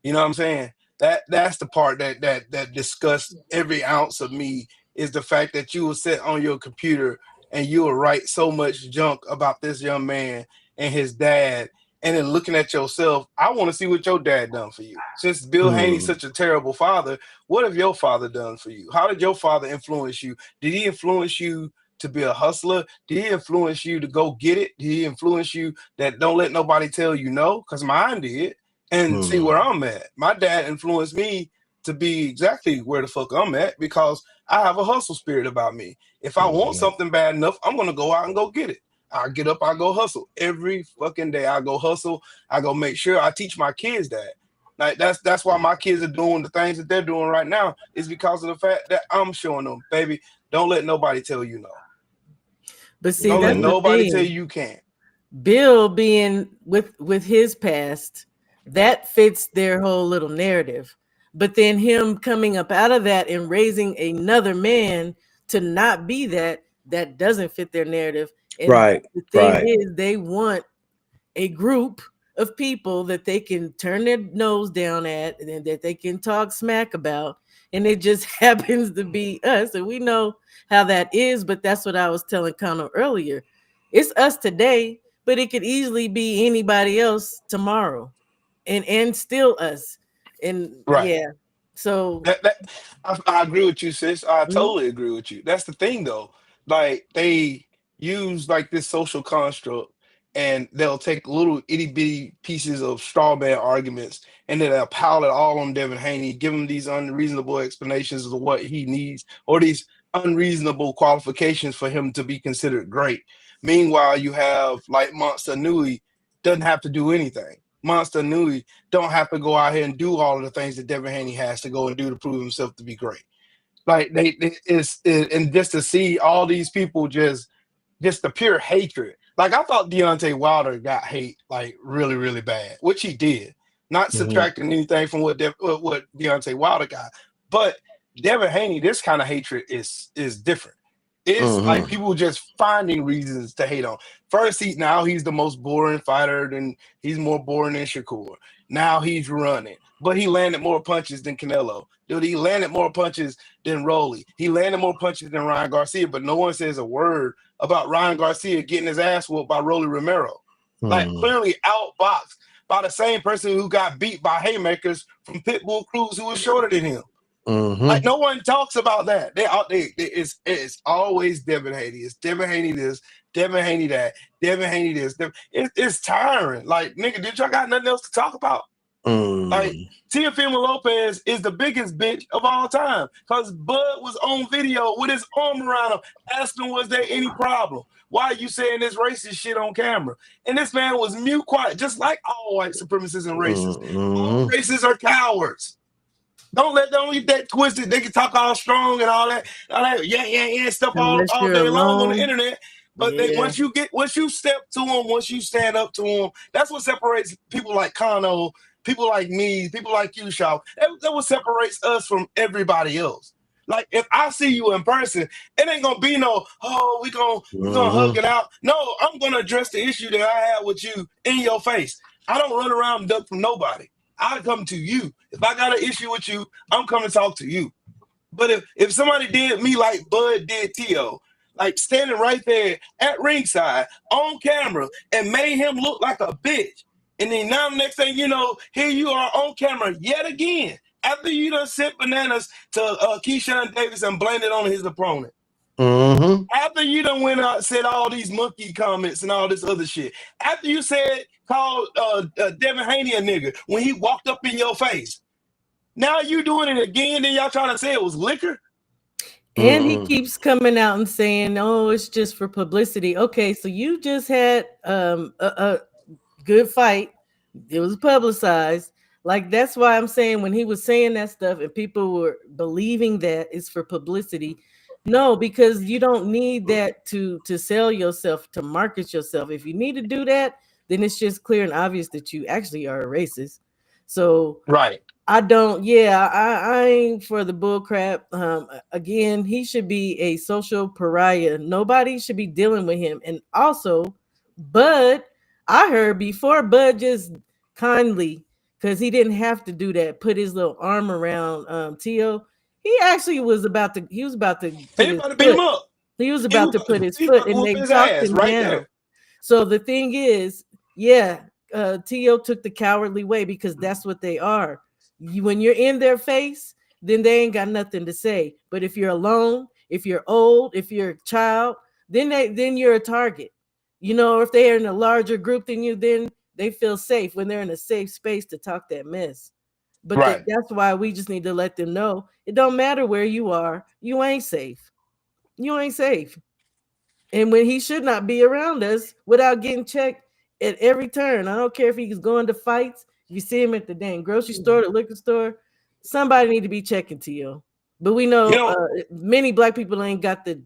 You know what I'm saying? That's the part that disgusts every ounce of me is the fact that you will sit on your computer and you will write so much junk about this young man and his dad, and then looking at yourself, I want to see what your dad done for you. Since Bill Haney's Mm. such a terrible father, what have your father done for you? How did your father influence you? Did he influence you to be a hustler? Did he influence you to go get it? Did he influence you that don't let nobody tell you no? Because mine did. And see where Mm. I'm at. My dad influenced me to be exactly where the fuck I'm at because I have a hustle spirit about me. If I want Mhm. something bad enough, I'm gonna go out and go get it. I get up, I go hustle. Every fucking day I go hustle. I go make sure I teach my kids that. Like that's why my kids are doing the things that they're doing right now, is because of the fact that I'm showing them, baby, don't let nobody tell you no. But see, Don't let that's Mhm. the nobody tell thing. you you can't. Bill being with his past, that fits their whole little narrative. But then him coming up out of that and raising another man to not be that, that doesn't fit their narrative. And Right. the thing Right. is, they want a group of people that they can turn their nose down at and that they can talk smack about. And it just happens to be us. And we know how that is, but that's what I was telling Connor earlier. It's us today, but it could easily be anybody else tomorrow. And still us. And Right. yeah. So That I agree with you, sis. I mhm. totally agree with you. That's the thing, though. Like they use like this social construct, and they'll take little itty bitty pieces of straw man arguments, and then they'll pile it all on Devin Haney, give him these unreasonable explanations of what he needs, or these unreasonable qualifications for him to be considered great. Meanwhile, you have like Monster Nui doesn't have to do anything. Monster Nui don't have to go out here and do all of the things that Devin Haney has to go and do to prove himself to be great. Like and just to see all these people just the pure hatred. Like I thought Deontay Wilder got hate like really really bad, which he did. Not Mhm. subtracting anything from what Deontay Wilder got, but Devin Haney, this kind of hatred is different. It's like Mhm. people just finding reasons to hate on. First, he's the most boring fighter, and he's more boring than Shakur. Now he's running, but he landed more punches than Canelo. Dude, he landed more punches than Rolly. He landed more punches than Ryan Garcia, but no one says a word about Ryan Garcia getting his ass whooped by Rolly Romero. Like Mhm. clearly outboxed by the same person who got beat by haymakers from Pitbull Cruz, who was shorter than him. Like Mhm. no one talks about that. It's always Devin Haney. It's Devin Haney this, Devin Haney that, Devin Haney this. It's tiring. Like nigga, did y'all got nothing else to talk about? Like Mm. Teofimo Lopez is the biggest bitch of all time because Bud was on video with his arm around him, asking, "Was there any problem? Why are you saying this racist shit on camera?" And this man was mute, quiet, just like all white supremacists and racists. All Mhm. racists are cowards. Don't get that twisted. They can talk all strong and all that, yeah, stuff Unless all you're day long on the alone. internet. But Yeah. once you step to them, once you stand up to them, that's what separates people like Kano, people like me, people like you, Shaw. That what separates us from everybody else. Like if I see you in person, it ain't gonna be no, oh, we gonna hug Mhm. it out. No, I'm gonna address the issue that I have with you in your face. I don't run around and duck from nobody. I come to you. If I got an issue with you, I'm coming to talk to you. But if somebody did me like Bud did Tio, like standing right there at ringside on camera and made him look like a bitch, and then now the next thing you know, here you are on camera yet again after you done sent bananas to Keyshawn Davis and blamed it on his opponent. Mhm. After you done went out and said all these monkey comments and all this other shit. After you said called Devin Haney a nigga when he walked up in your face. Now you doing it again, then y'all trying to say it was liquor? And he Mm-mm. keeps coming out and saying, "Oh, it's just for publicity." Okay, so you just had a good fight. It was publicized. Like that's why I'm saying when he was saying that stuff and people were believing that it's for publicity. No, because you don't need that to sell yourself, to market yourself. If you need to do that, then it's just clear and obvious that you actually are a racist. So Right. I don't. Yeah, I ain't for the bull crap. Again, he should be a social pariah. Nobody should be dealing with him. And also, Bud, I heard before Bud just kindly, because he didn't have to do that, put his little arm around Tio. He actually was about to. He was about to He put his about to beat him foot. up. He was He about was to put his he foot, about to and whoop they his talked ass him right down. there. So the thing is, Yeah, T.O. took the cowardly way because that's what they are. When you're in their face, then they ain't got nothing to say. But if you're alone, if you're old, if you're a child, then you're a target. You know, if they're in a larger group than you, then they feel safe when they're in a safe space to talk that mess. But Right. that's why we just need to let them know it don't matter where you are, you ain't safe. You ain't safe. And when he should not be around us without getting checked at every turn. I don't care if he's going to fights. If you see him at the dang grocery store, the liquor store, somebody need to be checking to you. But we You know know, many black people ain't got the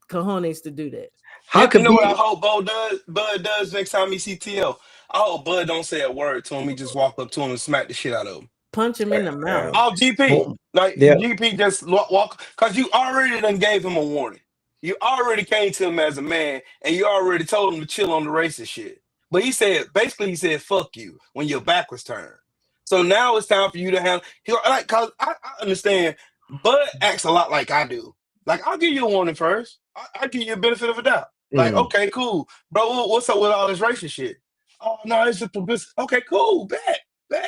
cojones to do that. How you could know what I be? hope Bud does next time he see TL? I hope Bud don't say a word to him. He just walk up to him and smack the shit out of him. Punch him in the mouth. Oh, GP. Well, Like yeah, GP just walk because you already done gave him a warning. You already came to him as a man and you already told him to chill on the racist shit. But he said, fuck you when your back was turned. So now it's time for you to have, like, cause I understand Bud acts a lot like I do. Like, I'll give you a warning first. I'll give you a benefit of a doubt. Like, mm. okay, cool. Bro, what's up with all this racist shit? Oh, no, it's just publicity. Okay, cool.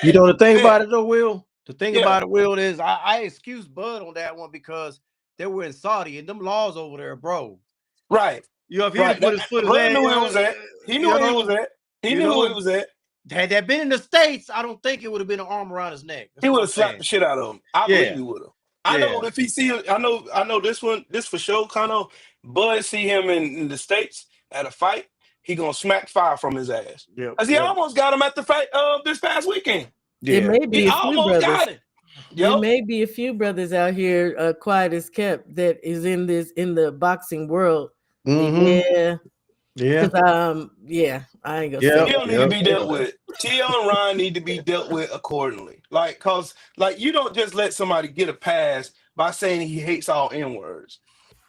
You know the thing Bet. about it though, Will. The thing Yeah, about it, Will, is I excuse Bud on that one because they were in Saudi and them laws over there, bro. right. You know, if he'd have Right. put his foot in Bud land, knew where it was at. He knew you where he was know, at. He you knew where know, he was at. had that been in the States, I don't think it would have been an arm around his neck. That's He what would I'm have slapped saying. the shit out of him. I believe Yeah, he would have. I know yeah, if he see I know this one, this for sure, kind of Bud see him in the States at a fight, he gonna smack fire from his ass. yep, Cause he yep, almost got him at the fight this past weekend. It yeah. may He be a few almost brothers. got him. It Yep. may be a few brothers out here, quiet as kept, that is in the boxing world. Mm-hmm. Yeah, Yeah, because yeah, I ain't gonna say yep, T.O. that. need to yep, be dealt with. T.O. and Ryan need to be dealt with accordingly. Like, cause like you don't just let somebody get a pass by saying he hates all N words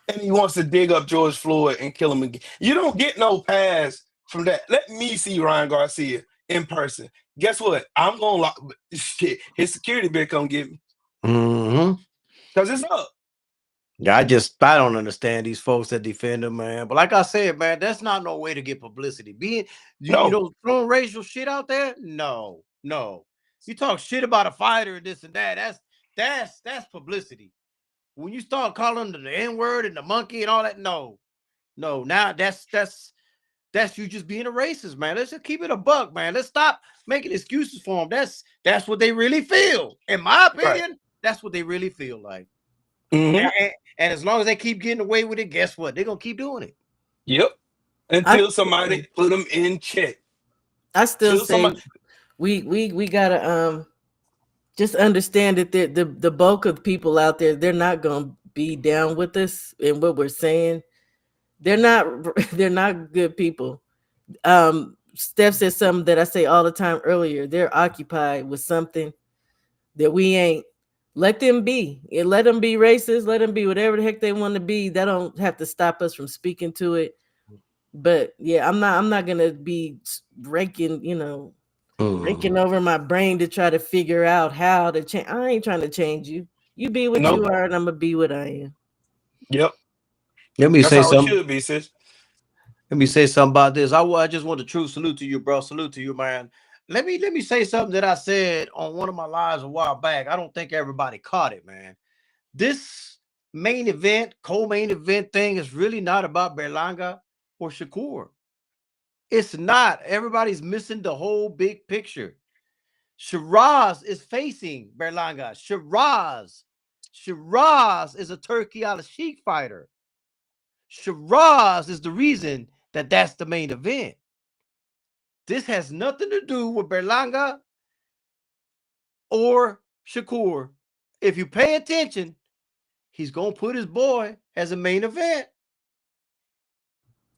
and he wants to dig up George Floyd and kill him again. You don't get no pass from that. Let me see Ryan Garcia in person. Guess what? I'm gonna lock shit. His security bill come get me Mm-hmm. because it's up. Yeah, I don't understand these folks that defend him, man. But like I said, man, that's not no way to get publicity. Being you No, know throwing racial shit out there, no, no. You talk shit about a fighter and this and that. That's publicity. When you start calling them the N word and the monkey and all that, no, no. Now that's you just being a racist, man. Let's just keep it a buck, man. Let's stop making excuses for them. That's what they really feel. In my right? opinion, that's what they really feel like. Mm-hmm. And as long as they keep getting away with it, guess what? They're gonna keep doing it. Yep. I Until somebody put them in check. I still Till say somebody. we gotta just understand that the bulk of people out there, they're not gonna be down with us and what we're saying. They're not they're not good people. Steph said something that I say all the time earlier. They're occupied with something that we ain't. Let them be. And let them be racist. Let them be whatever the heck they want to be. That don't have to stop us from speaking to it. But yeah, I'm not gonna be raking, raking Mhm. over my brain to try to figure out how to change. I ain't trying to change you. You be what you Nope. are, and I'm gonna be what I am. Yep. Let me That's say how it something. should be, sis. Let me say something about this. I just want a true salute to you, bro. Salute to you, man. Let me say something that I said on one of my lives a while back. I don't think everybody caught it, man. This main event, co-main event thing is really not about Berlanga or Shakur. It's not. Everybody's missing the whole big picture. Shiraz is facing Berlanga. Shiraz is a Turkey al Sheikh fighter. Shiraz is the reason that that's the main event. This has nothing to do with Berlanga or Shakur. If you pay attention, he's going to put his boy as a main event.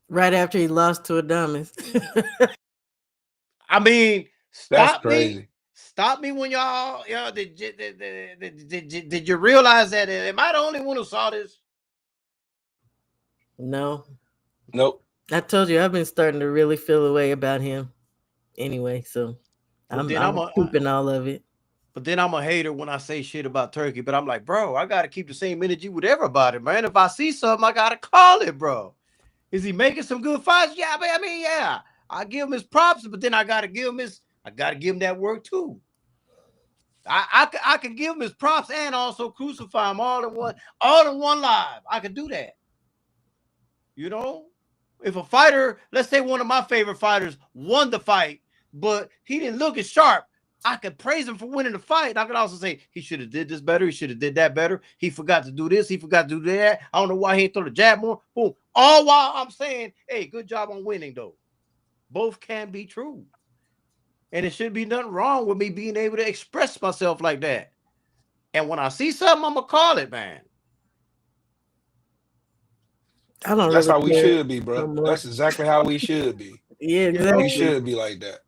Right after he lost to Adamas. I mean, That's stop me. crazy. Stop me when y'all did you realize that? Am I the only one who saw this? No, Nope. I told you I've been starting to really feel a way about him. Anyway, so But then I'm keeping all of it. I'm a hater when I say shit about Turkey. But I'm like, bro, I gotta keep the same energy with everybody, man. If I see something, I gotta call it, bro. Is he making some good fights? Yeah, I mean, yeah. I give him his props, but then I gotta give him that work too. I can give him his props and also crucify him all in one live. I can do that. You know, if a fighter, let's say one of my favorite fighters won the fight, but he didn't look as sharp, I could praise him for winning the fight. I could also say he should have did this better. He should have did that better. He forgot to do this. He forgot to do that. I don't know why he ain't throw the jab more. Boom. All while I'm saying, hey, good job on winning though. Both can be true. And it should be nothing wrong with me being able to express myself like that. And when I see something, I'm gonna call it, man. I don't That's really how we care should be, no bro. more. That's exactly how we should be. Yeah, You We know? exactly. should be like that.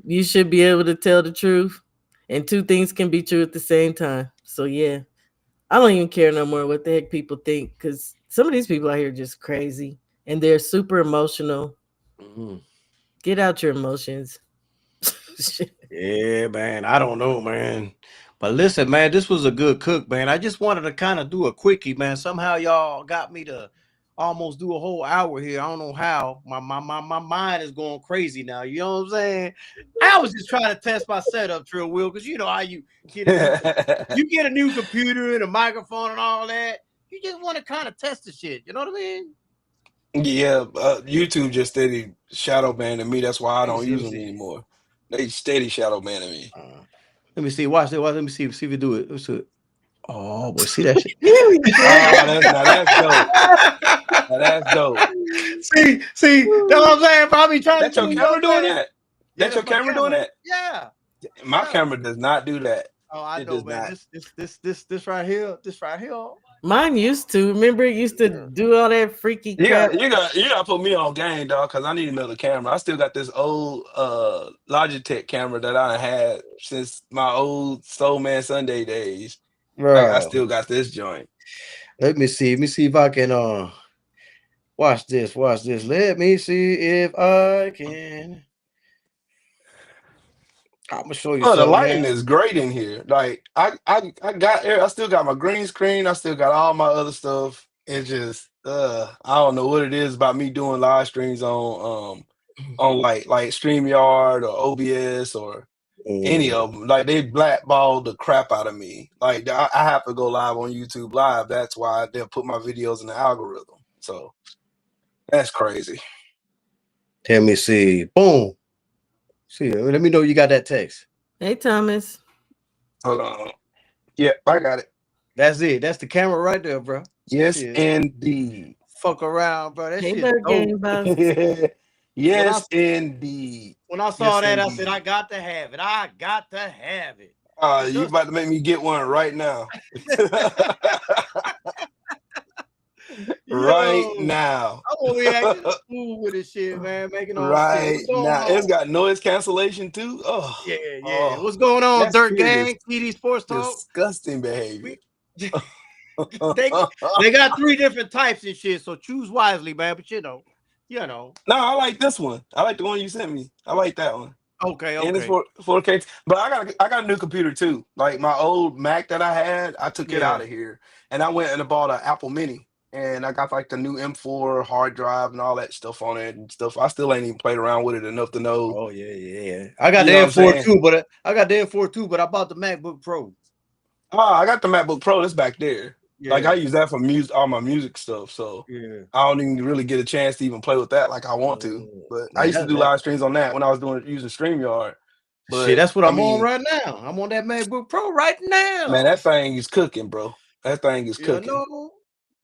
You should be able to tell the truth, and two things can be true at the same time. So yeah, I don't even care no more what the heck people think, because some of these people out here are just crazy and they're super emotional. Mhm. Get out your emotions. Yeah, man. I don't know, man. But listen, man, this was a good cook, man. I just wanted to kind of do a quickie, man. Somehow y'all got me to almost do a whole hour here. I don't know how. My mind is going crazy now. You know what I'm saying? I was just trying to test my setup, Trill Will, because you know how get a new you get a new computer and a microphone and all that. You just want to kind of test the shit. You know what I mean? Yeah, YouTube just steady shadow banning me. That's why I Let me don't see. Let use me them see. anymore. They steady shadow banning me. Let me see. Watch it. Let me see. See if we do it. Let's do it. Oh boy, see that shit. You Ah, can't. that's dope. Now that's dope. See, that's what I'm saying. Probably trying to That's do, your you know camera what I'm doing saying? that? Yeah, That's your that's my camera doing camera. that? Yeah, My yeah. camera does not do that. Oh, I It know, does man. not. This right here. This right here. Mine used to. Remember, it used to Yeah. do all that freaky crap. You gotta put me on game, dog, because I need another camera. I still got this old Logitech camera that I had since my old Soul Man Sunday days. Like I Bro, still got this joint. let me see. Let me see if I can watch this. Watch this. Let me see if I can. I'm gonna show you Oh, the something, lighting man. is great in here. Like I still got my green screen. I still got all my other stuff. It's just I don't know what it is about me doing live streams on like StreamYard or OBS or any Mm. of them. Like they blackballed the crap out of me. Like I have to go live on YouTube Live. That's why they'll put my videos in the algorithm. So that's crazy. Let me see. Boom. See, let me know you got that text. Hey, Thomas. Hold on. Yeah, I got it. That's it. That's the camera right there, bro. Yes, Shit. indeed. Fuck around, bro. That Hey, shit Bird dope. Game Boss. When I Yes, indeed. when I saw Yes, that, I said, I indeed. got to have it. I got to have it. It You does. about to make me get one right now. Right Yo, now. I'm over here acting a fool with this shit, man. Making all shit. Right What's going now. It's on? got noise cancellation too. Yeah, Oh, yeah. oh. What's going on, That Dirt shit Gang? is TD Sports Talk. disgusting behavior. We they got three different types and shit, so choose wisely, man. But you know. No, I like this one. I like the one you sent me. I like that one. Okay, And it's okay. for 4K. But I got a new computer too. Like my old Mac that I had, I took it out Yeah. of here and I went and I bought an Apple Mini. And I got like the new M4 hard drive and all that stuff on it and stuff. I still ain't even played around with it enough to know. Oh yeah, yeah. I got You the know what I'm M4 saying? too, but I bought the MacBook Pro. Oh, I got the MacBook Pro. That's back there. Like I Yeah, use that for music, all my music stuff. So yeah. I don't even really get a chance to even play with that like I want to. But I Man, used to do that live streams on that when I was doing using StreamYard. shit. But That's what I I'm on mean, right now. I'm on that MacBook Pro right man, now. that thing is cooking, bro. That thing is You cooking. know?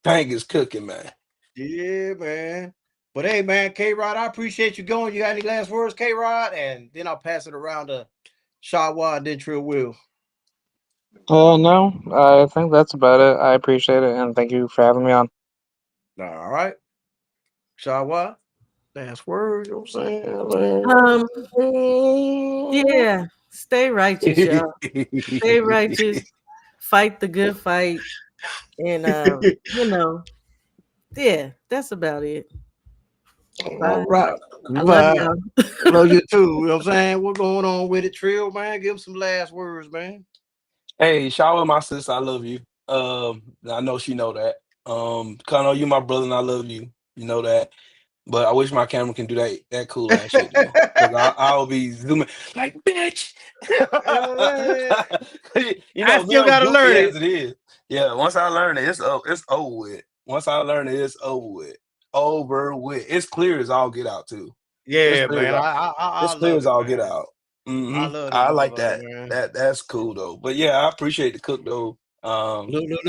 Thing is cooking, man. Yeah, man. But hey, man, K Rod, I appreciate you going. You got any last words, K Rod? And then I'll pass it around to Shawa and then Trill Will. No, I think that's about it. I appreciate it, and thank you for having me on. All right. Shawa, last words, you know what Um, I'm saying? yeah. Stay righteous, y'all. Stay righteous. Fight the good fight. And yeah, that's about it. All Bye. right. I love Bye. y'all. Love you too. You know what I'm saying? What's going on with it, Trill, man? Give him some last words, man. Hey, shout out my sister. I love you. I know she know that. I know you my brother and I love you. You know that. But I wish my camera can do that cool ass shit though. Cause I'll be zooming like bitch. Man, You I know me, still I'm gotta goofy learn as it. it is. Yeah, once I learn it, it's over with. Once I learn it, it's over with. Over with. It's clear as all get out too. It's Yeah, clear as man. all, I it's clear love as it, all get man. out. I love this I like motherfucker, that. man. That's cool though. But yeah, I appreciate the cook though. Look. You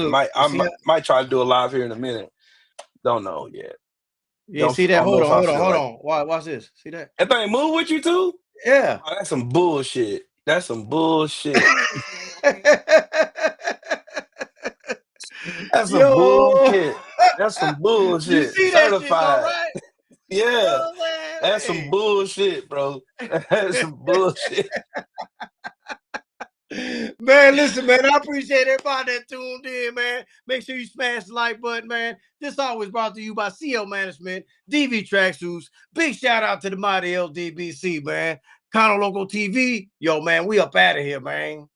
see that? Might try to do a live here in a minute. Don't know yet. Yeah, see I that? don't know if I feel Hold like on. Watch this. See that? that thing move with you too. Yeah. Oh, that's some bullshit. That's some bullshit. That's some Yo, bullshit. That's some you bullshit. see that shit though, Certified. right? Yeah. Oh man, That's some bullshit, bro. That's some bullshit. man, listen, man. I appreciate everybody that tuned in, man. Make sure you smash the like button, man. This always brought to you by CL Management, DV Tracksuits. Big shout out to the mighty LDBC, man. Cono Local TV, yo, man. We up out of here, man.